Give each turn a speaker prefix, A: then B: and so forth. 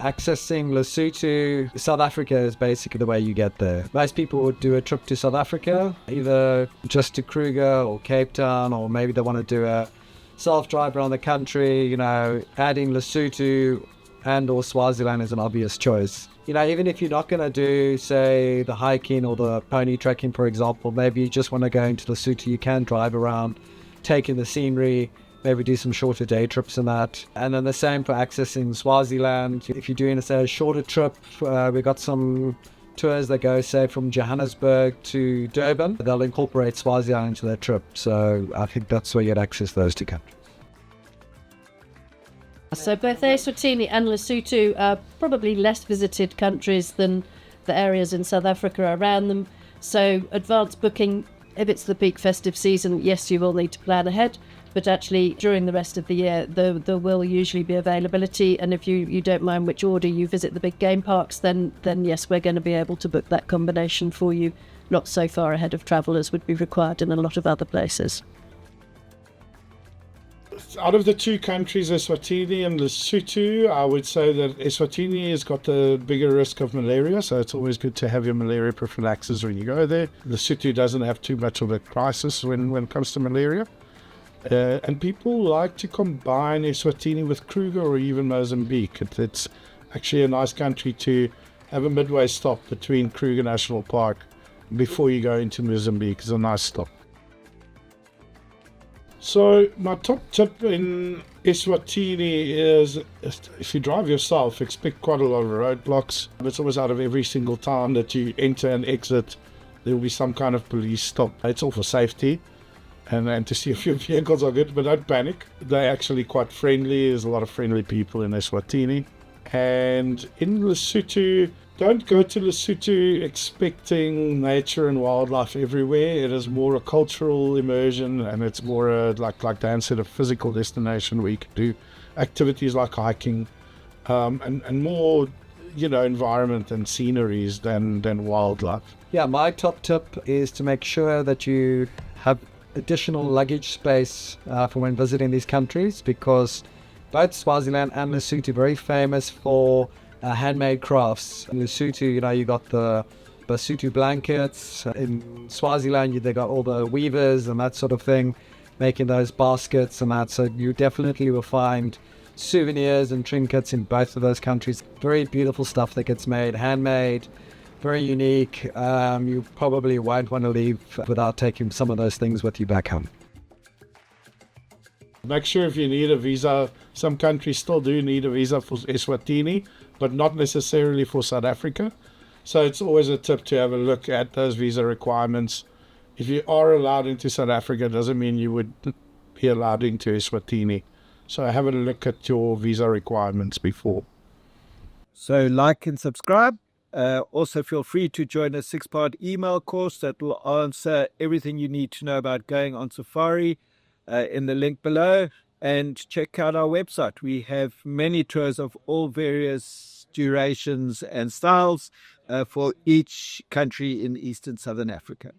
A: accessing Lesotho, South Africa is basically the way you get there. Most people would do a trip to South Africa, either just to Kruger or Cape Town, or maybe they want to do a self-drive around the country. Adding Lesotho and or Swaziland is an obvious choice. Even if you're not going to do, say, the hiking or the pony trekking, for example, maybe you just want to go into Lesotho, you can drive around, take in the scenery, maybe do some shorter day trips and that. And then the same for accessing Swaziland. If you're doing, say, a shorter trip, we've got some tours that go, say, from Johannesburg to Durban. They'll incorporate Swaziland into their trip. So I think that's where you'd access those two countries.
B: So both Eswatini and Lesotho are probably less visited countries than the areas in South Africa around them. So advanced booking, if it's the peak festive season, yes, you will need to plan ahead. But actually, during the rest of the year, there will usually be availability. And if you don't mind which order you visit the big game parks, then yes, we're going to be able to book that combination for you, not so far ahead of travel as would be required in a lot of other places.
C: Out of the two countries, Eswatini and Lesotho, I would say that Eswatini has got the bigger risk of malaria, so it's always good to have your malaria prophylaxis when you go there. Lesotho doesn't have too much of a crisis when it comes to malaria. And people like to combine Eswatini with Kruger or even Mozambique. It's actually a nice country to have a midway stop between Kruger National Park before you go into Mozambique. It's a nice stop. So my top tip in Eswatini is, if you drive yourself, expect quite a lot of roadblocks. It's almost out of every single town that you enter and exit, there will be some kind of police stop. It's all for safety and to see if your vehicles are good, but don't panic. They're actually quite friendly. There's a lot of friendly people in Eswatini. And in Lesotho, don't go to Lesotho expecting nature and wildlife everywhere. It is more a cultural immersion, and it's more like Dan said, a physical destination where you can do activities like hiking, and more, environment and sceneries than wildlife.
A: Yeah, my top tip is to make sure that you have additional luggage space for when visiting these countries, because both Swaziland and Lesotho are very famous for handmade crafts. In Lesotho, you got the Lesotho blankets. In Swaziland, they got all the weavers and that sort of thing, making those baskets and that. So you definitely will find souvenirs and trinkets in both of those countries. Very beautiful stuff that gets made, handmade, very unique. You probably won't want to leave without taking some of those things with you back home.
C: Make sure if you need a visa, some countries still do need a visa for Eswatini, but not necessarily for South Africa. So it's always a tip to have a look at those visa requirements. If you are allowed into South Africa, it doesn't mean you would be allowed into Eswatini. So have a look at your visa requirements before.
D: So like and subscribe. Also feel free to join a 6-part email course that will answer everything you need to know about going on safari in the link below. And check out our website. We have many tours of all various durations and styles for each country in Eastern Southern Africa.